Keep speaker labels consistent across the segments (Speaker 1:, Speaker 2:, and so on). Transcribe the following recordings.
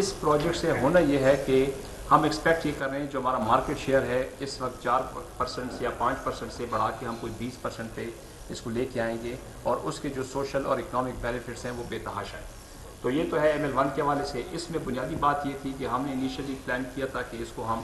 Speaker 1: اس project سے ہونا یہ ہے کہ ہم ایکسپیکٹ یہ کر رہے ہیں جو ہمارا مارکیٹ شیئر ہے اس وقت 4% یا 5% سے بڑھا کے ہم کوئی 20% پہ اس کو لے کے آئیں گے، اور اس کے جو سوشل اور اکنامک بینیفٹس ہیں وہ بے تحاشا ہیں۔ تو یہ تو ہے ML1 کے حوالے سے۔ اس میں بنیادی بات یہ تھی کہ ہم نے انیشلی پلان کیا تھا کہ اس کو ہم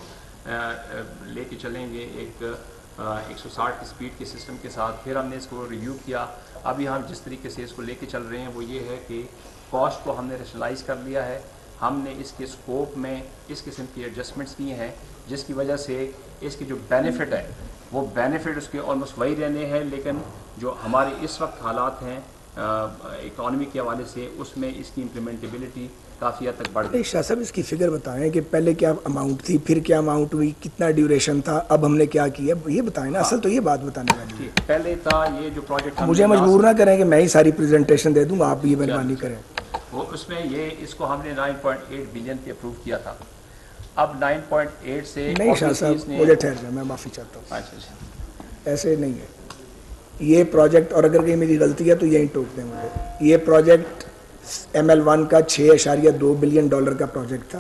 Speaker 1: لے کے چلیں گے ایک 160 کی سپیڈ کے سسٹم کے ساتھ۔ پھر ہم نے اس کو ریویو کیا۔ ابھی ہم جس طریقے سے اس کو لے کے چل رہے ہیں وہ یہ ہے کہ کاسٹ کو ہم نے ریشنلائز کر لیا ہے، ہم نے اس کے اسکوپ میں اس قسم کی ایڈجسٹمنٹس کیے ہیں جس کی وجہ سے اس کی جو بینیفٹ ہے وہ بینیفٹ اس کے آلموسٹ وہی رہنے ہیں، لیکن جو ہمارے اس وقت حالات ہیں اکانومی کے حوالے سے اس میں اس کی امپلیمنٹیبلٹی کافی حد تک بڑھ گئی۔
Speaker 2: شاہ صاحب اس کی فگر بتائیں کہ پہلے کیا اماؤنٹ تھی، پھر کیا اماؤنٹ ہوئی، کتنا ڈیوریشن تھا، اب ہم نے کیا کیا، یہ بتائیں نا، اصل تو یہ بات بتانے والی ہے۔
Speaker 1: پہلے تھا یہ جو پروجیکٹ،
Speaker 2: مجھے مجبور نہ کریں کہ میں ہی ساری پریزنٹیشن دے دوں، آپ یہ مہربانی کریں۔
Speaker 1: وہ اس میں یہ اس کو ہم نے 9.8 بلین پہ اپروو کیا تھا۔ اب 9.8 سے
Speaker 2: نہیں شاہ صاحب مجھے ٹھہر جائیں، میں معافی چاہتا ہوں۔
Speaker 1: اچھا
Speaker 2: ایسے نہیں ہے یہ پروجیکٹ، اور اگر کہیں میری غلطی ہے تو یہیں ٹوک دیں مجھے۔ یہ پروجیکٹ ML1 کا 6.2 بلین ڈالر کا پروجیکٹ تھا۔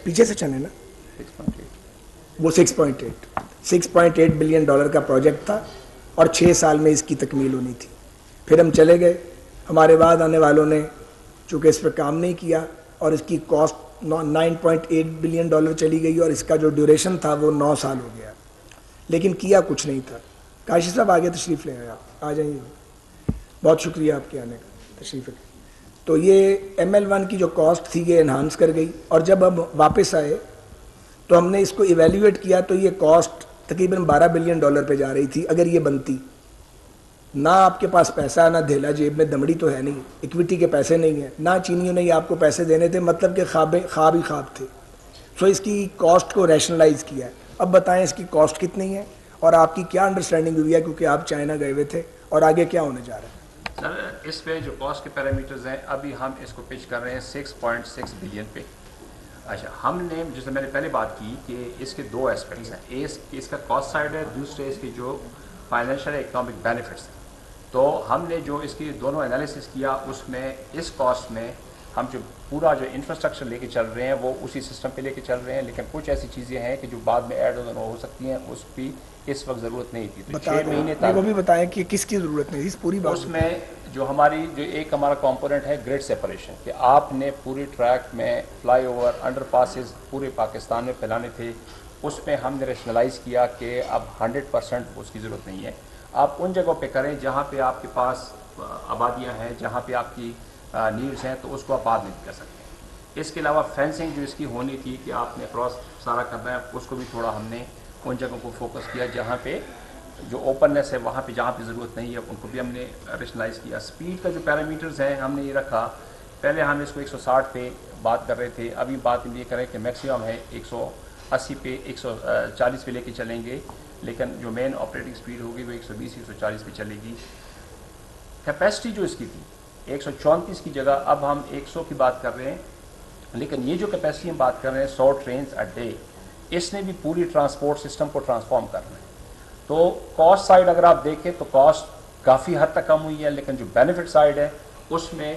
Speaker 2: پیچھے سے چلیں نا،
Speaker 1: 6.8
Speaker 2: وہ 6.8 بلین ڈالر کا پروجیکٹ تھا، اور 6 سال میں اس کی تکمیل ہونی تھی۔ پھر ہم چلے گئے، ہمارے بعد آنے والوں نے چونکہ اس پہ کام نہیں کیا، اور اس کی کاسٹ 9.8 بلین ڈالر چلی گئی، اور اس کا جو ڈیوریشن تھا وہ 9 سال ہو گیا، لیکن کیا کچھ نہیں تھا۔ کاشی صاحب آگے تشریف لے آئے، آپ آ جائیے، بہت شکریہ آپ کے آنے کا، تشریف لے۔ تو یہ ML1 کی جو کاسٹ تھی یہ انہانس کر گئی، اور جب ہم واپس آئے تو ہم نے اس کو ایویلیویٹ کیا تو یہ کاسٹ تقریباً 12 بلین ڈالر پہ جا رہی تھی اگر یہ بنتی۔ نہ آپ کے پاس پیسہ، نہ دھیلا جیب میں، دمڑی تو ہے نہیں، ایکویٹی کے پیسے نہیں ہیں، نہ چینیوں نے یہ آپ کو پیسے دینے تھے، مطلب کہ خواب ہی خواب تھے۔ سو اس کی کاسٹ کو ریشنلائز کیا ہے۔ اب بتائیں اس کی کاسٹ کتنی ہے اور آپ کی کیا انڈرسٹینڈنگ ہوئی ہے، کیونکہ آپ چائنا گئے ہوئے تھے، اور آگے کیا ہونے جا رہا ہے؟
Speaker 1: سر اس پہ جو کاسٹ کے پیرامیٹرز ہیں ابھی ہم اس کو پچ کر رہے ہیں 6.6 بلین پہ۔ اچھا، ہم نے جیسے میں نے پہلے بات کی کہ اس کے 2 اسپیکٹس ہیں، اس کا کاسٹ سائڈ ہے، دوسرے اس کی جو فائنینشیل اکنامک بینیفٹس ہیں۔ تو ہم نے جو اس کی دونوں انالیسس کیا، اس میں اس کاسٹ میں ہم جو پورا جو انفراسٹرکچر لے کے چل رہے ہیں وہ اسی سسٹم پہ لے کے چل رہے ہیں، لیکن کچھ ایسی چیزیں ہیں کہ جو بعد میں ایڈ ہو سکتی ہیں، اس کی اس وقت ضرورت نہیں تھی۔ تو 6 مہینے تک
Speaker 2: وہ بھی بتائیں کہ کس کی ضرورت نہیں تھی پوری بات۔
Speaker 1: اس میں جو ہماری جو ایک ہمارا کمپوننٹ ہے گریڈ سیپریشن، کہ آپ نے پوری ٹریک میں فلائی اوور انڈر پاسز پورے پاکستان میں پھیلانے تھے، اس میں ہم نے ریشنلائز کیا کہ اب 100% اس کی ضرورت نہیں ہے، آپ ان جگہوں پہ کریں جہاں پہ آپ کے پاس آبادیاں ہیں، جہاں پہ آپ کی نیڈس ہیں، تو اس کو آپ بعد میں کر سکتے ہیں۔ اس کے علاوہ فینسنگ جو اس کی ہونی تھی کہ آپ نے کراس سارا کرنا ہے، اس کو بھی تھوڑا ہم نے ان جگہوں کو فوکس کیا جہاں پہ جو اوپننیس ہے، وہاں پہ جہاں پہ ضرورت نہیں ہے ان کو بھی ہم نے ریشنلائز کیا۔ سپیڈ کا جو پیرامیٹرز ہیں ہم نے یہ رکھا، پہلے ہم اس کو 160 پہ بات کر رہے تھے، ابھی بات یہ کریں کہ میکسیمم ہے 180 پہ 140 پہ لے کے چلیں گے، لیکن جو مین آپریٹنگ سپیڈ ہوگی وہ 120 140 پہ چلے گی۔ کیپیسٹی جو اس کی تھی 134 کی جگہ اب ہم 100 کی بات کر رہے ہیں، لیکن یہ جو کیپیسٹی ہم بات کر رہے ہیں 100 ٹرینز اے ڈے، اس نے بھی پوری ٹرانسپورٹ سسٹم کو ٹرانسفارم کرنا ہے۔ تو کاسٹ سائڈ اگر آپ دیکھیں تو کاسٹ کافی حد تک کم ہوئی ہے، لیکن جو بینیفٹ سائڈ ہے اس میں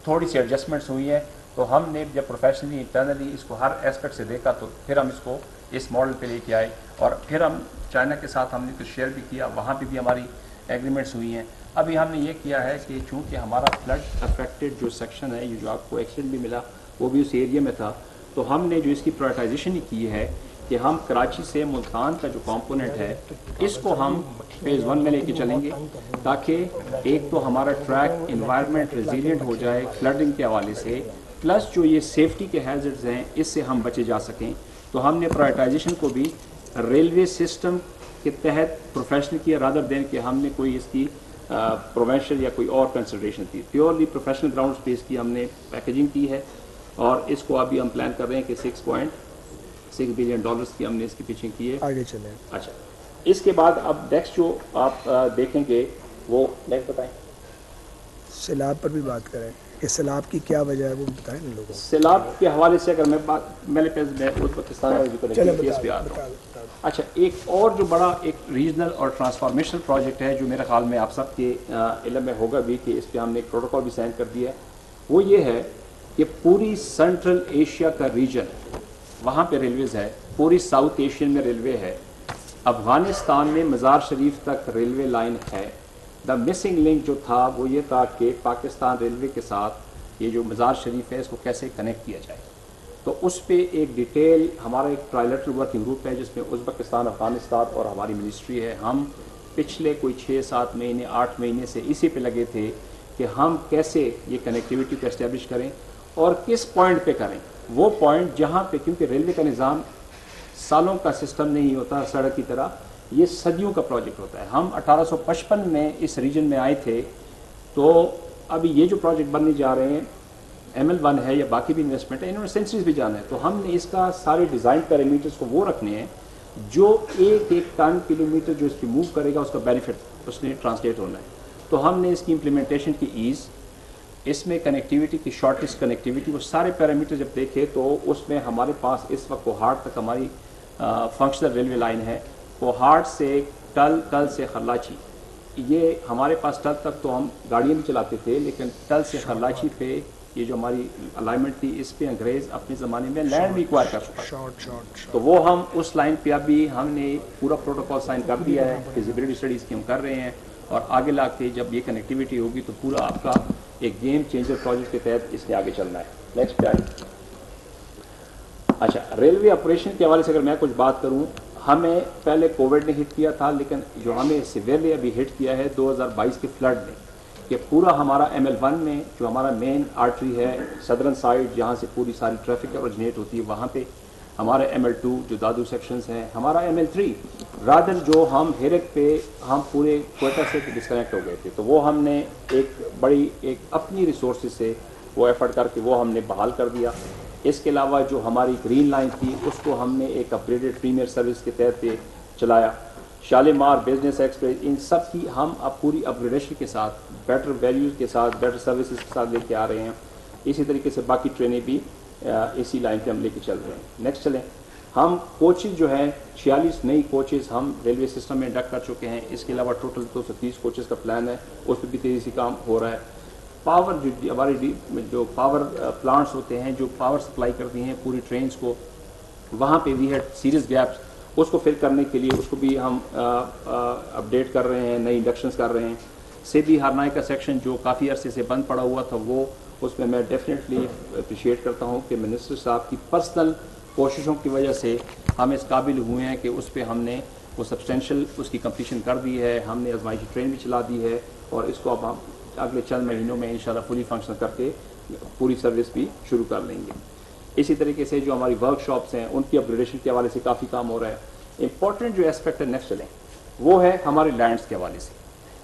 Speaker 1: تھوڑی سی ایڈجسٹمنٹس ہوئی ہیں۔ تو ہم نے جب پروفیشنلی انٹرنلی اس کو ہر اسپیکٹ سے دیکھا تو پھر ہم اس کو اس ماڈل پہ لے کے آئے، اور پھر ہم چائنا کے ساتھ ہم نے کچھ شیئر بھی کیا، وہاں پہ بھی ہماری ایگریمنٹس ہوئی ہیں۔ ابھی ہم نے یہ کیا ہے کہ چونکہ ہمارا فلڈ افیکٹڈ جو سیکشن ہے، یہ جو آپ کو ایکسیڈنٹ بھی ملا وہ بھی اس ایریا میں تھا، تو ہم نے جو اس کی پرائورٹائزیشن ہی کی ہے کہ ہم کراچی سے ملتان کا جو کمپوننٹ ہے اس کو ہم فیز 1 میں لے کے چلیں گے، تاکہ ایک تو ہمارا ٹریک انوائرمنٹ ریزیلینٹ ہو جائے فلڈنگ کے حوالے سے، پلس جو یہ سیفٹی کے ہیزرڈز ہیں اس سے ہم بچے جا سکیں۔ تو ہم نے پرائورٹائزیشن کو بھی ریلوے سسٹم کے تحت پروفیشنل کیا، رادر دین کہ ہم نے کوئی اس کی پروونشل یا کوئی اور کنسیڈریشن تھی، پیورلی پروفیشنل گراؤنڈ سپیس کی ہم نے پیکیجنگ کی ہے، اور اس کو ابھی ہم پلان کر رہے ہیں کہ 6.6 بلین ڈالرز کی ہم نے اس کی پیچنگ کی ہے۔
Speaker 2: آگے چلیں۔
Speaker 1: اچھا، اس کے بعد اب نیکسٹ جو آپ دیکھیں گے وہ نیکسٹ بتائیں،
Speaker 2: سیلاب پر بھی بات کریں کہ سیلاب کی کیا وجہ ہے وہ بتائیں ان لوگوں کو۔
Speaker 1: سیلاب کے حوالے سے اگر میں ازبکستان کیس پہ آتا ہوں۔ اچھا، ایک اور جو بڑا ایک ریجنل اور ٹرانسفارمیشنل پروجیکٹ ہے جو میرے خیال میں آپ سب کے علم میں ہوگا بھی کہ اس پہ ہم نے ایک پروٹوکول بھی سائن کر دیا ہے، وہ یہ ہے کہ پوری سینٹرل ایشیا کا ریجن وہاں پہ ریلویز ہے, پوری ساؤتھ ایشین میں ریلوے ہے, افغانستان میں مزار شریف تک ریلوے لائن ہے. دا مسنگ لنک جو تھا وہ یہ تھا کہ پاکستان ریلوے کے ساتھ یہ جو مزار شریف ہے اس کو کیسے کنیکٹ کیا جائے. تو اس پہ ایک ڈیٹیل ہمارا ایک ٹرائلیٹرل ورکنگ گروپ ہے جس میں ازبکستان, افغانستان اور ہماری منسٹری ہے. ہم پچھلے کوئی 6-7 مہینے 8 مہینے سے اسی پہ لگے تھے کہ ہم کیسے یہ کنیکٹیوٹی کو اسٹیبلش کریں اور کس پوائنٹ پہ کریں. وہ پوائنٹ جہاں پہ, کیونکہ ریلوے کا نظام سالوں کا سسٹم نہیں ہوتا سڑک کی طرح, یہ صدیوں کا پروجیکٹ ہوتا ہے. ہم 1855 میں اس ریجن میں آئے تھے, تو ابھی یہ جو پروجیکٹ بننے جا رہے ہیں ML1 ہے یا باقی بھی انویسٹمنٹ ہے, انہوں نے سینچریز بھی جانا ہے. تو ہم نے اس کا سارے ڈیزائن پیرامیٹرز کو وہ رکھنے ہیں جو ایک ٹن کلومیٹر جو اس پہ موو کرے گا اس کا بینیفٹ اس نے ٹرانسلیٹ ہونا ہے. تو ہم نے اس کی امپلیمنٹیشن کی ایز, اس میں کنیکٹیوٹی کی شارٹیسٹ کنیکٹیوٹی, وہ سارے پیرامیٹر جب دیکھے تو اس میں ہمارے پاس اس وقت کوہاٹ تک ہماری فنکشنل ریلوے لائن ہے. کوہاٹ سے ٹل سے خرلاچی, یہ ہمارے پاس ٹل تک تو ہم گاڑیاں بھی چلاتے تھے, لیکن ٹل سے خرلاچی پہ یہ جو ہماری الائنمنٹ تھی اس پہ انگریز اپنے زمانے میں لینڈ بھی ایکوائر کر چکا. تو وہ ہم اس لائن پہ ابھی ہم نے پورا پروٹوکول سائن کر دیا ہے, فیزیبلٹی اسٹڈیز کی ہم کر رہے ہیں, اور آگے لا کے جب یہ کنیکٹیوٹی ہوگی تو پورا آپ کا ایک گیم چینجر پروجیکٹ کے تحت اس نے آگے چلنا ہے. نیکسٹ کیا ہے؟ اچھا, ریلوے آپریشن کے حوالے سے اگر میں کچھ بات کروں, ہمیں پہلے کووڈ نے ہٹ کیا تھا, لیکن جو ہمیں سیویئرلی ابھی ہٹ کیا ہے 2022 کے فلڈ نے, کہ پورا ہمارا ML1 میں جو ہمارا مین آرٹری ہے صدرن سائڈ جہاں سے پوری ساری ٹریفک اوریجنیٹ ہوتی ہے, وہاں پہ ہمارا ML2 جو دادو سیکشنز ہیں, ہمارا ML3 رادر جو ہم ہیرک پہ ہم پورے کوئٹہ سے ڈسکنیکٹ ہو گئے تھے, تو وہ ہم نے ایک اپنی ریسورسز سے وہ ایفرٹ کر کے وہ ہم نے بحال کر دیا. اس کے علاوہ جو ہماری گرین لائن تھی اس کو ہم نے ایک اپگریڈڈ پریمیئر سروس کے تحت پہ چلایا. شالیمار, بزنس ایکسپریس, ان سب کی ہم اب پوری اپگریڈیشن کے ساتھ, بیٹر ویلیوز کے ساتھ, بیٹر سروسز کے ساتھ لے کے آ رہے ہیں. اسی طریقے سے باقی ٹرینیں بھی اسی لائن پہ ہم لے کے چل رہے ہیں. نیکسٹ چلیں, ہم کوچز جو ہیں 46 نئی کوچز ہم ریلوے سسٹم میں انڈکٹ کر چکے ہیں. اس کے علاوہ ٹوٹل 230 کوچز کا پلان ہے, اس پہ بھی تیزی سے کام ہو رہا ہے. پاور جو ہمارے جو پاور پلانٹس ہوتے ہیں جو پاور سپلائی کرتی ہیں پوری ٹرینز کو, وہاں پہ وی ہیڈ سیریز گیپس, اس کو فل کرنے کے لیے اس کو بھی ہم اپڈیٹ کر رہے ہیں, نئی انڈکشنز کر رہے ہیں. سیدھی ہرنائی کا سیکشن جو کافی عرصے سے بند پڑا ہوا تھا, وہ اس میں ڈیفینیٹلی اپریشیٹ کرتا ہوں کہ منسٹر صاحب کی پرسنل کوششوں کی وجہ سے ہم اس قابل ہوئے ہیں کہ اس پہ ہم نے وہ سبسٹینشیل اس کی کمپلیشن کر دی ہے. ہم نے آزمائشی ٹرین بھی چلا دی ہے, اور اس کو اب ہم اگلے چند مہینوں میں انشاءاللہ فلی فنکشن کر کے پوری سروس بھی شروع کر لیں گے. اسی طریقے سے جو ہماری ورک شاپس ہیں ان کی اپگریڈیشن کے حوالے سے کافی کام ہو رہا ہے. امپورٹنٹ جو اسپیکٹ ہے نیکسٹ چلیں, وہ ہے ہمارے لینڈز کے حوالے سے.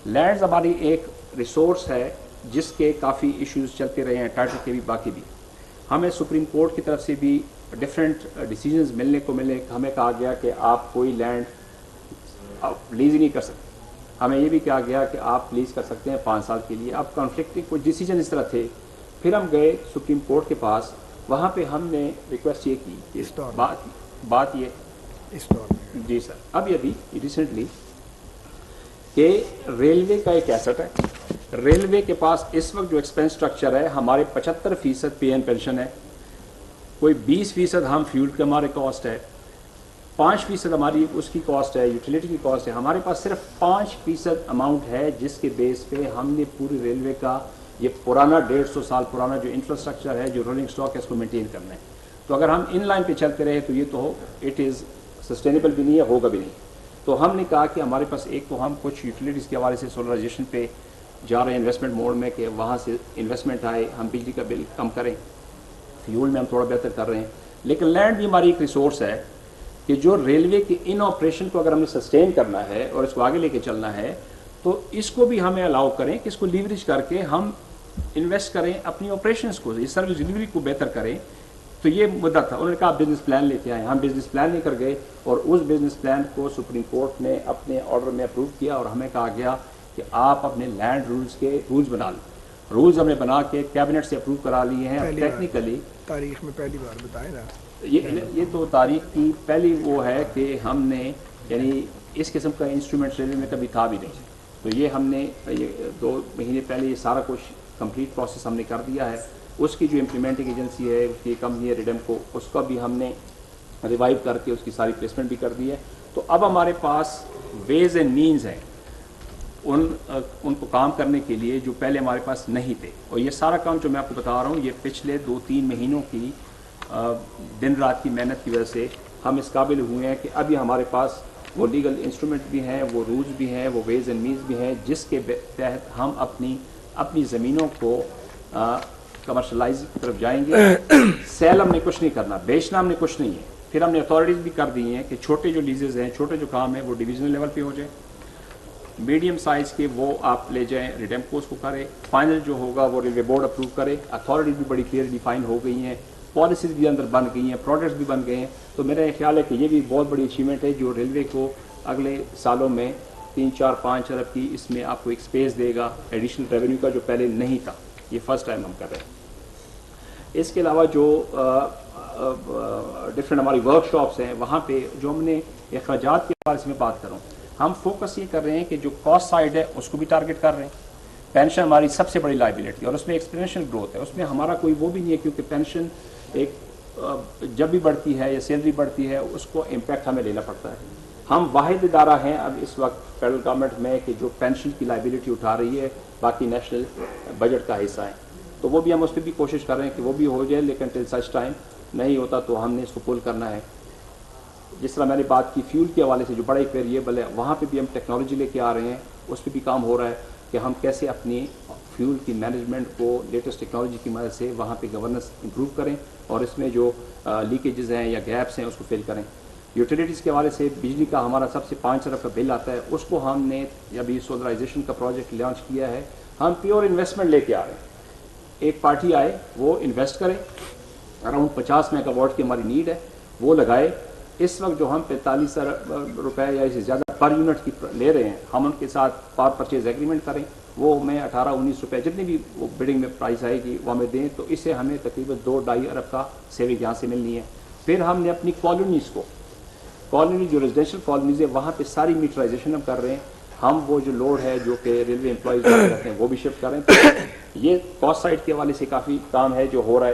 Speaker 1: لینڈز ہماری ایک ریسورس ہے جس کے کافی ایشوز چلتے رہے ہیں, ٹائٹل کے بھی باقی بھی. ہمیں سپریم کورٹ کی طرف سے بھی ڈفرینٹ ڈیسیجنز ملنے کو ملے. ہمیں کہا گیا کہ آپ کوئی لینڈ لیز نہیں کر سکتے. ہمیں یہ بھی کہا گیا کہ آپ لیز کر سکتے ہیں 5 سال کے لیے. اب کنفلکٹنگ کچھ ڈیسیجن اس طرح تھے, پھر ہم گئے سپریم کورٹ کے پاس. وہاں پہ ہم نے ریکویسٹ یہ کی کہ بات یہ جی سر, ابھی ریسنٹلی کہ ریلوے کا ایک ایسٹ ہے. ریلوے کے پاس اس وقت جو ایکسپینس اسٹرکچر ہے, ہمارے 75% پی این پینشن ہے, کوئی 20% ہم فیول کے ہمارے کاسٹ ہے, 5% ہماری اس کی کاسٹ ہے, یوٹیلیٹی کی کاسٹ ہے. ہمارے پاس صرف 5% اماؤنٹ ہے جس کے بیس پہ ہم نے پوری ریلوے کا یہ پرانا 150 سال پرانا جو انفراسٹرکچر ہے, جو رولنگ اسٹاک ہے, اس کو مینٹین کرنا ہے. تو اگر ہم ان لائن پہ چلتے رہے تو یہ تو اٹ از سسٹینیبل بھی نہیں ہے, ہوگا بھی نہیں. تو ہم نے کہا کہ ہمارے پاس ایک تو ہم کچھ یوٹیلیٹیز کے حوالے سے سولرائزیشن پہ جا رہے ہیں انویسٹمنٹ موڈ میں, کہ وہاں سے انویسٹمنٹ آئے, ہم بجلی کا بل کم کریں, فیول میں ہم تھوڑا بہتر کر رہے ہیں. لیکن لینڈ بھی ہماری ایک ریسورس ہے کہ جو ریلوے کی ان آپریشن کو اگر ہم نے سسٹین کرنا ہے اور اس کو آگے لے کے چلنا ہے, تو اس کو بھی ہمیں الاؤ کریں کہ اس کو لیوریج کر کے ہم انویسٹ کریں اپنی آپریشنس کو, اس سروس ڈلیوری کو بہتر کریں. تو یہ مدعا تھا. انہوں نے کہا آپ بزنس پلان لے کے آئیں. ہم بزنس پلان لے کر گئے, اور اس بزنس پلان کو سپریم کورٹ نے اپنے آرڈر میں اپروو کیا, اور ہمیں کہا گیا کہ آپ اپنے لینڈ رولز کے رولز بنا لیں. رولز ہم نے بنا کے کیبنٹ سے اپروو کرا لیے ہیں. ٹیکنیکلی
Speaker 2: تاریخ میں پہلی بار بتائیں نا,
Speaker 1: یہ تو تاریخ کی پہلی وہ ہے کہ ہم نے یعنی اس قسم کا انسٹرومنٹ ریلوے میں کبھی تھا بھی نہیں. تو یہ ہم نے 2 مہینے پہلے یہ سارا کچھ کمپلیٹ پروسیس ہم نے کر دیا ہے. اس کی جو امپلیمنٹنگ ایجنسی ہے، اس کی کمپنی ہے ریڈیمکو، اس کا بھی ہم نے ریوائیو کر کے اس کی ساری پلیسمنٹ بھی کر دی ہے. تو اب ہمارے پاس ویز اینڈ مینز ہیں ان کو کام کرنے کے لیے جو پہلے ہمارے پاس نہیں تھے. اور یہ سارا کام جو میں آپ کو بتا رہا ہوں یہ پچھلے 2-3 مہینوں کی دن رات کی محنت کی وجہ سے ہم اس قابل ہوئے ہیں کہ ابھی ہمارے پاس وہ لیگل انسٹرومنٹ بھی ہیں، وہ رولز بھی ہیں، وہ ویز اینڈ مینز بھی ہیں جس کے تحت ہم اپنی زمینوں کو کمرشلائز کی طرف جائیں گے. سیل ہم نے کچھ نہیں کرنا، بیچنا ہم نے کچھ نہیں ہے. پھر ہم نے اتھارٹیز بھی کر دی ہیں کہ چھوٹے جو لیزز ہیں، چھوٹے جو کام ہیں وہ ڈویژنل لیول پہ ہو جائیں، میڈیم سائز کے وہ آپ لے جائیں ریڈیمکو اس کو کرے، فائنل جو ہوگا وہ ریلوے بورڈ اپروو کرے. اتھارٹیز بھی بڑی کلیئر ڈیفائن ہو گئی ہیں، پالیسیز بھی اندر بن گئی ہیں، پروڈکٹس بھی بن گئے ہیں. تو میرا یہ خیال ہے کہ یہ بھی بہت بڑی اچیومنٹ ہے جو ریلوے کو اگلے سالوں میں 3-4-5 ارب کی اس میں آپ کو ایک سپیس دے گا ایڈیشنل ریونیو کا جو پہلے نہیں تھا. یہ فرسٹ ٹائم ہم کر رہے ہیں. اس کے علاوہ جو ڈفرینٹ ہماری ورک شاپس ہیں وہاں پہ جو ہم نے اخراجات کے بارے میں بات کروں، ہم فوکس یہ کر رہے ہیں کہ جو کاسٹ سائڈ ہے اس کو بھی ٹارگٹ کر رہے ہیں. پینشن ہماری سب سے بڑی لائبلٹی اور اس میں ایکسپینشنل گروتھ ہے، اس میں ہمارا کوئی وہ بھی نہیں ہے کیونکہ پینشن ایک جب بھی بڑھتی ہے یا سیلری بڑھتی ہے اس کو امپیکٹ ہمیں لینا پڑتا ہے. ہم واحد ادارہ ہیں اب اس وقت فیڈرل گورنمنٹ میں کہ جو پینشن کی لائبلٹی اٹھا رہی ہے، باقی نیشنل بجٹ کا حصہ ہے. تو وہ بھی ہم اس پہ بھی کوشش کر رہے ہیں کہ وہ بھی ہو جائے، لیکن ٹل سچ ٹائم نہیں ہوتا تو ہم نے اس کو پل کرنا ہے. جس طرح میں نے بات کی فیول کے حوالے سے جو بڑا ایک ویریبل ہے وہاں پہ بھی ہم ٹیکنالوجی لے کے آ رہے ہیں، اس پہ بھی کام ہو رہا ہے کہ ہم کیسے اپنی فیول کی مینجمنٹ کو لیٹسٹ ٹیکنالوجی کی مدد سے وہاں پہ گورننس امپروو کریں اور اس میں جو لیکیجز ہیں یا گیپس ہیں اس کو فل کریں. یوٹیلیٹیز کے حوالے سے بجلی کا ہمارا سب سے 5 ارب کا بل آتا ہے، اس کو ہم نے ابھی سولرائزیشن کا پروجیکٹ لانچ کیا ہے. ہم پیور انویسٹمنٹ لے کے آ رہے ہیں. ایک پارٹی آئے وہ انویسٹ کرے، اراؤنڈ 50 میگا واٹ کی ہماری نیڈ ہے، وہ لگائے. اس وقت جو ہم 45 ارب روپے یا اس سے زیادہ پر یونٹ کی لے رہے ہیں، ہم ان کے ساتھ پاور پرچیز ایگریمنٹ کریں، وہ ہمیں 18-19 روپے جتنی بھی وہ بڈنگ میں پرائز آئے گی وہ ہمیں دیں. تو اس سے ہمیں تقریباً 2-2.5 ارب کا سیونگ یہاں سے ملنی ہے. پھر ہم نے اپنی کالونی جو ریزیڈینشیل کالونیز ہے وہاں پہ ساری میٹرائزیشن ہم کر رہے ہیں. ہم وہ جو لوڈ ہے جو کہ ریلوے امپلائیز رہتے ہیں وہ بھی شفٹ کر رہے ہیں. تو یہ کاسٹ سائڈ کے حوالے سے کافی کام ہے جو ہو رہا ہے.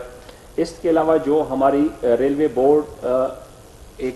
Speaker 1: اس کے علاوہ جو ہماری ریلوے بورڈ ایک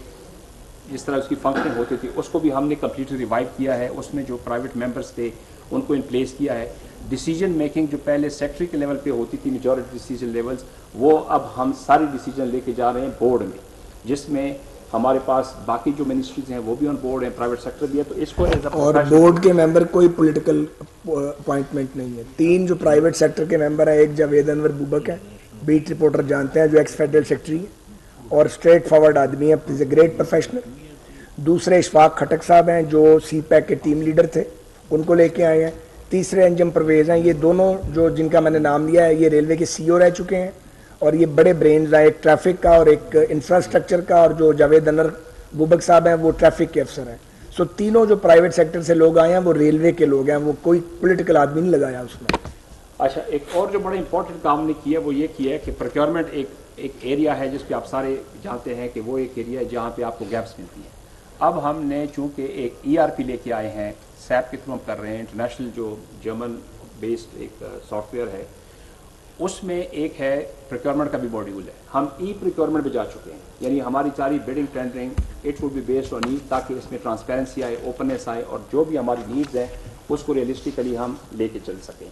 Speaker 1: جس طرح اس کی فنکشن ہوتی تھی اس کو بھی ہم نے کمپلیٹلی ریوائیو کیا ہے. اس میں جو پرائیویٹ ممبرس تھے ان کو ان پلیس کیا ہے. ڈیسیجن میکنگ جو پہلے سیکٹری کے لیول پہ ہوتی تھی، میجورٹی ڈیسیجن لیولز، وہ اب ہم ساری ڈیسیجن لے کے جا رہے ہیں بورڈ میں، جس میں ہمارے پاس باقی جو منسٹریز ہیں وہ بھی آن بورڈ ہیں، پرائیویٹ سیکٹر بھی ہے. تو اس کو
Speaker 2: اور بورڈ کے ممبر کوئی پولیٹیکل اپوائنٹمنٹ نہیں ہے. 3 جو پرائیویٹ سیکٹر کے ممبر ہیں، ایک جاوید انور بوبک ہے، بیٹ رپورٹر جانتے ہیں، جو ایکس فیڈرل سیکرٹری ہے اور اسٹریٹ فارورڈ آدمی ہے، از اے گریٹ پروفیشنل. دوسرے اشفاق کھٹک صاحب ہیں جو سی پیک کے ٹیم لیڈر تھے، ان کو لے کے آئے ہیں. تیسرے انجم پرویز ہیں. یہ دونوں جو جن کا میں نے نام لیا ہے یہ ریلوے کے سی او رہ چکے ہیں اور یہ بڑے برینز ہیں، ایک ٹریفک کا اور ایک انفراسٹرکچر کا، اور جو جاوید انور بوبک صاحب ہیں وہ ٹریفک کے افسر ہیں. سو تینوں جو پرائیویٹ سیکٹر سے لوگ آئے ہیں وہ ریلوے کے لوگ ہیں، وہ کوئی پولیٹیکل آدمی نہیں لگایا اس میں.
Speaker 1: اچھا، ایک اور جو بڑا امپورٹنٹ کام نے کیا ہے وہ یہ کیا ہے کہ پروکیورمنٹ ایک ایریا ہے جس پہ آپ سارے جانتے ہیں کہ وہ ایک ایریا ہے جہاں پہ آپ کو گیپس ملتی ہیں. اب ہم نے چونکہ ایک ERP لے کے آئے ہیں، سیپ کے تھرو ہم کر رہے ہیں، انٹرنیشنل جو جرمن بیسڈ ایک سافٹ ویئر ہے، اس میں ایک ہے پروکیورمنٹ کا بھی ماڈیول ہے. ہم پروکیورمنٹ پہ جا چکے ہیں، یعنی ہماری ساری bidding tendering it would be based on need, تاکہ اس میں ٹرانسپیرنسی آئے، اوپننیس آئے اور جو بھی ہماری نیڈز ہیں اس کو ریئلسٹکلی ہم لے کے چل سکیں.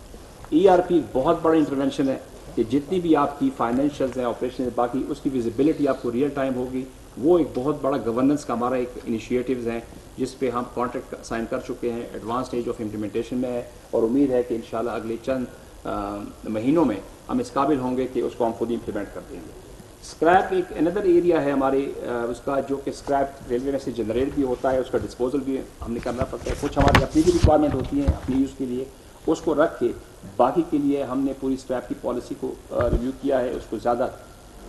Speaker 1: ERP بہت بڑا انٹرونشن ہے کہ جتنی بھی آپ کی فائنینشیلز ہیں، آپریشن ہیں، باقی اس کی ویزیبلٹی آپ کو ریئل ٹائم ہوگی. وہ ایک بہت بڑا گورننس کا ہمارا ایک انیشیٹیوز ہیں جس پہ ہم کانٹریکٹ سائن کر چکے ہیں، ایڈوانس اسٹیج آف امپلیمنٹیشن میں ہے اور امید ہے کہ انشاءاللہ اگلے چند مہینوں میں ہم اس قابل ہوں گے کہ اس کو ہم خود امپلیمنٹ کر دیں گے. اسکریپ ایک اندر ایریا ہے ہمارے اس کا، جو کہ اسکریپ ریلوے میں سے جنریٹ بھی ہوتا ہے، اس کا ڈسپوزل بھی ہم نے کرنا پڑتا ہے. کچھ ہماری اپنی بھی ریکوائرمنٹ ہوتی ہیں اپنی یوز کے لیے، اس کو رکھ کے باقی کے لیے ہم نے پوری اسکریپ کی پالیسی کو ریویو کیا ہے، اس کو زیادہ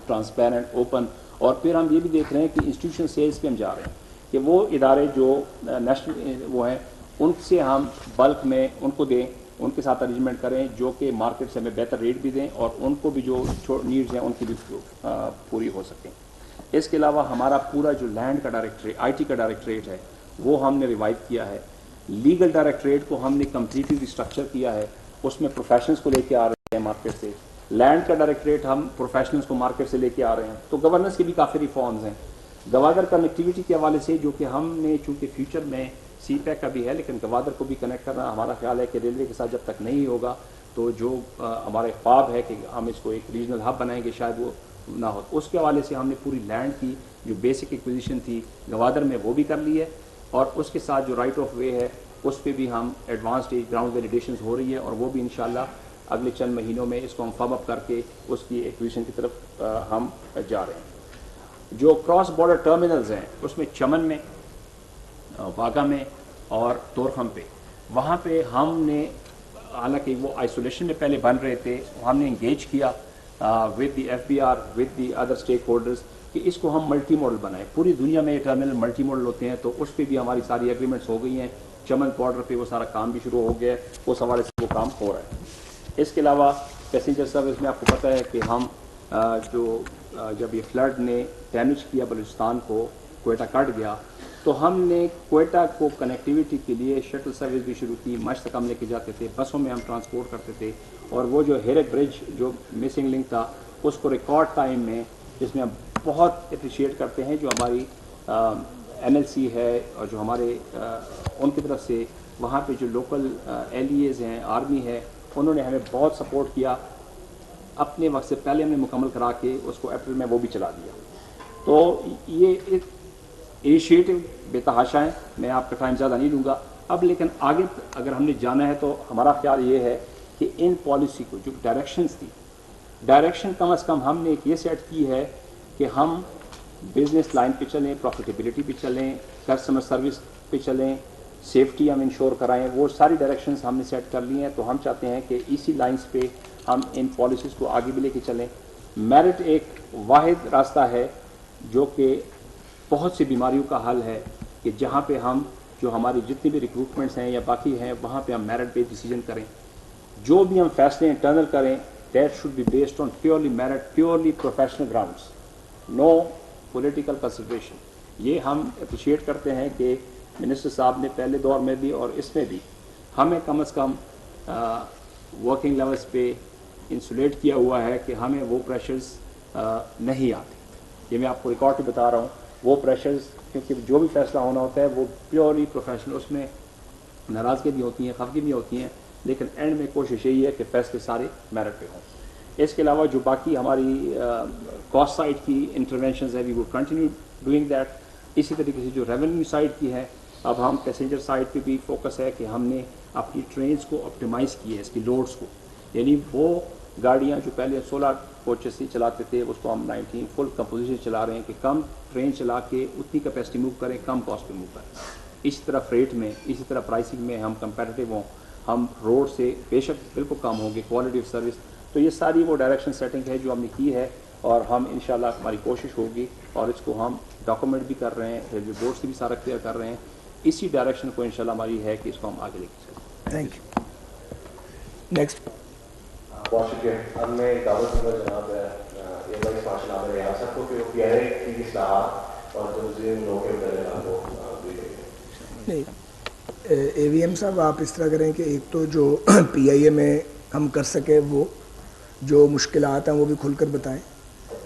Speaker 1: ٹرانسپیرنٹ، اوپن. اور پھر ہم یہ بھی دیکھ رہے ہیں کہ انسٹیٹیوشن سیلز پہ ہم جا رہے ہیں کہ وہ ادارے جو نیشنل وہ ہیں ان سے ہم بلک میں ان کو دیں، ان کے ساتھ ارینجمنٹ کریں جو کہ مارکیٹ سے ہمیں بہتر ریٹ بھی دیں اور ان کو بھی جو نیڈز ہیں ان کی بھی پوری ہو سکیں. اس کے علاوہ ہمارا پورا جو لینڈ کا ڈائریکٹریٹ، IT کا ڈائریکٹریٹ ہے، وہ ہم نے ریوائیو کیا ہے. لیگل ڈائریکٹریٹ کو ہم نے کمپلیٹلی ریسٹرکچر کیا ہے، اس میں پروفیشنلز کو لے کے آ رہے ہیں مارکیٹ سے. لینڈ کا ڈائریکٹریٹ ہم پروفیشنلز کو مارکیٹ سے لے کے آ رہے ہیں. تو گورننس کے بھی کافی ریفارمز ہیں. گوادر کنیکٹیویٹی کے حوالے سے جو کہ ہم نے چونکہ فیوچر میں سی پیک کا بھی ہے لیکن گوادر کو بھی کنیکٹ کرنا ہمارا خیال ہے کہ ریلوے کے ساتھ جب تک نہیں ہوگا تو جو ہمارے خواب ہے کہ ہم اس کو ایک ریجنل ہب بنائیں گے شاید وہ نہ ہو. اس کے حوالے سے ہم نے پوری لینڈ کی جو بیسک ایکوزیشن تھی گوادر میں وہ بھی کر لی ہے اور اس کے ساتھ جو رائٹ آف وے ہے اس پہ بھی ہم ایڈوانس اسٹیج گراؤنڈ ویلیڈیشنز ہو رہی ہے اور وہ بھی انشاءاللہ اگلے چند مہینوں میں اس کو ہم فرم اپ کر کے اس کی ایکوزیشن کی طرف ہم جا رہے ہیں. جو کراس بارڈر ٹرمینلز ہیں اس میں چمن میں، واگا میں اور تورخم پہ، وہاں پہ ہم نے حالانکہ وہ آئسولیشن میں پہلے بن رہے تھے، ہم نے انگیج کیا with the F B R with the other stakeholders کہ اس کو ہم ملٹی ماڈل بنائیں. پوری دنیا میں یہ ٹرمینل ملٹی ماڈل ہوتے ہیں تو اس پہ بھی ہماری ساری ایگریمنٹس ہو گئی ہیں. چمن بارڈر پہ وہ سارا کام بھی شروع ہو گیا ہے، اس حوالے سے وہ کام ہو رہا ہے. اس کے علاوہ پیسنجر سروس میں آپ کو پتہ ہے کہ ہم جب یہ فلڈ نے ڈیمیج کیا بلوچستان کو، کوئٹہ کٹ گیا، تو ہم نے کوئٹہ کو کنیکٹیویٹی کے لیے شٹل سروس بھی شروع کی. مشت تک ہم لے کے جاتے تھے، بسوں میں ہم ٹرانسپورٹ کرتے تھے اور وہ جو ہیرک برج جو مسنگ لنک تھا اس کو ریکارڈ ٹائم میں، جس میں ہم بہت اپریشیٹ کرتے ہیں جو ہماری این ایل سی ہے اور جو ہمارے ان کی طرف سے وہاں پہ جو لوکل ایل ای ایز ہیں، آرمی ہے، انہوں نے ہمیں بہت سپورٹ کیا. اپنے وقت سے پہلے ہم نے مکمل کرا کے اس کو اپریل میں وہ بھی چلا دیا. تو یہ ایک انیشیٹو بے تحاشا ہے. میں آپ کا ٹائم زیادہ نہیں لوں گا اب، لیکن آگے اگر ہم نے جانا ہے تو ہمارا خیال یہ ہے کہ ان پالیسی کو جو ڈائریکشنز تھی، ڈائریکشن کم از کم ہم نے ایک یہ سیٹ کی ہے کہ ہم بزنس لائن پہ چلیں، پروفیٹیبلٹی پہ چلیں، کسٹمر سروس پہ چلیں، سیفٹی ہم انشور کرائیں. وہ ساری ڈائریکشنز ہم نے سیٹ کر لی ہیں. تو ہم چاہتے ہیں کہ اسی لائنز پہ ہم ان پالیسیز کو آگے بھی لے کے چلیں. میرٹ ایک واحد راستہ ہے جو کہ بہت سی بیماریوں کا حل ہے کہ جہاں پہ ہم جو ہماری جتنی بھی ریکروٹمنٹس ہیں یا باقی ہیں وہاں پہ ہم میرٹ بیسڈ ڈیسیجن کریں. جو بھی ہم فیصلے انٹرنل کریں that should be based on purely merit, purely professional grounds, no political consideration. یہ ہم اپریشیٹ کرتے ہیں کہ منسٹر صاحب نے پہلے دور میں بھی اور اس میں بھی ہمیں کم از کم ورکنگ لیولس پہ انسولیٹ کیا ہوا ہے کہ ہمیں وہ پریشرز نہیں آتے. یہ میں آپ کو ریکارڈ پہ بتا رہا ہوں. وہ پریشرز کیونکہ جو بھی فیصلہ ہونا ہوتا ہے وہ پیورلی پروفیشنل، اس میں ناراضگی بھی ہوتی ہیں، خفگی بھی ہوتی ہیں، لیکن اینڈ میں کوشش یہی ہے کہ فیصلے سارے میرٹ پہ ہوں. اس کے علاوہ جو باقی ہماری کاسٹ سائڈ کی انٹرونشنز ہے وی ول کنٹینیو ڈوئنگ دیٹ. اسی طریقے سے جو ریونیو سائڈ کی ہے، اب ہم پیسنجر سائڈ پہ بھی فوکس ہے کہ ہم نے اپنی ٹرینز کو آپٹیمائز کی ہے، اس کی لوڈز کو. یعنی وہ گاڑیاں جو پہلے 16 کوچز سے چلاتے تھے اس کو ہم 19 فل کمپوزیشن چلا رہے ہیں کہ کم ٹرین چلا کے اتنی کیپیسٹی موو کریں، کم کاسٹ پہ موو کریں. اسی طرح فریٹ میں، اسی طرح پرائسنگ میں ہم کمپیٹیو ہوں. ہم روڈ سے بے شک بالکل کم ہوں گے، کوالٹی آف سروس. تو یہ ساری وہ ڈائریکشن سیٹنگ ہے جو ہم نے کی ہے اور ہم انشاءاللہ ہماری کوشش ہوگی اور اس کو ہم ڈاکومنٹ بھی کر رہے ہیں، ریلوے بورڈ سے بھی سارا کلیئر کر رہے ہیں. اسی ڈائریکشن کو انشاءاللہ ہماری ہے کہ اس کو ہم آگے لے کے چلیں.
Speaker 2: Thank you. نیکسٹ.
Speaker 3: بہت شکریہ. اب میں دعوت دوں گا جناب ایئر وائس مارشل عامر ریاست کو کہ وہ پی آئی اے کی اصلاحات اور جو مزید لوگوں کے متعلق کو
Speaker 2: نہیں، اے وی ایم صاحب آپ اس طرح کریں کہ ایک تو جو پی آئی اے میں ہم کر سکے وہ جو مشکلات ہیں وہ بھی کھل کر بتائیں،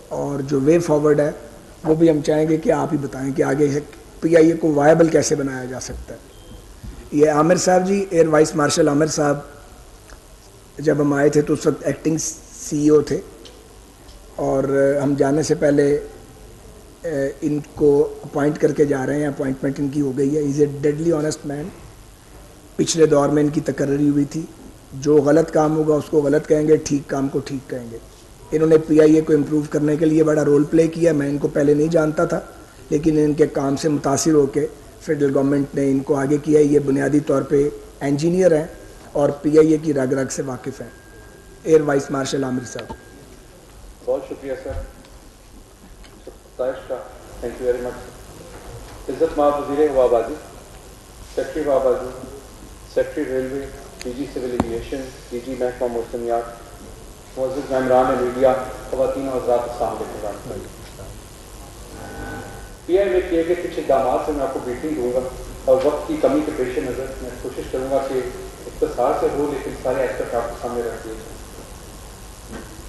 Speaker 2: اور جو وے فارورڈ ہے وہ بھی ہم چاہیں گے کہ آپ ہی بتائیں کہ آگے پی آئی اے کو وائبل کیسے بنایا جا سکتا ہے. یہ عامر صاحب جی، ایئر وائس مارشل عامر صاحب جب ہم آئے تھے تو اس وقت ایکٹنگ سی ای او تھے، اور ہم جانے سے پہلے ان کو اپوائنٹ کر کے جا رہے ہیں. اپوائنٹمنٹ ان کی ہو گئی ہے. ایز اے ڈیڈلی آنیسٹ مین. پچھلے دور میں ان کی تقرری ہوئی تھی، جو غلط کام ہوگا اس کو غلط کہیں گے، ٹھیک کام کو ٹھیک کہیں گے. انہوں نے پی آئی اے کو امپروو کرنے کے لیے بڑا رول پلے کیا. میں ان کو پہلے نہیں جانتا تھا، لیکن ان کے کام سے متاثر ہو کے فیڈرل گورنمنٹ نے ان کو آگے کیا. یہ بنیادی طور پہ انجینئر ہیں اور پی آئی اے کی رگ رگ سے واقف ہیں. ایئر وائس مارشل عامر صاحب.
Speaker 3: بہت شکریہ سر. ستائش کا تھینک یو ویری مچ. عزت مآب وزیر ہوا بازی، سیکرٹری ہوا بازی، secretary railway, D G civil aviation, D G محکمہ موسمیات، معزز ممبران میڈیا، خواتین اور حضرات السلام علیکم. پی آئی میں کیے گئے کچھ اقدامات سے میں آپ کو بریفنگ دوں گا، اور وقت کی کمی کے پیش نظر میں کوشش کروں گا کہ اختصار سے ہو لیکن سارے ایسپیکٹ آپ کے سامنے رکھ دیے.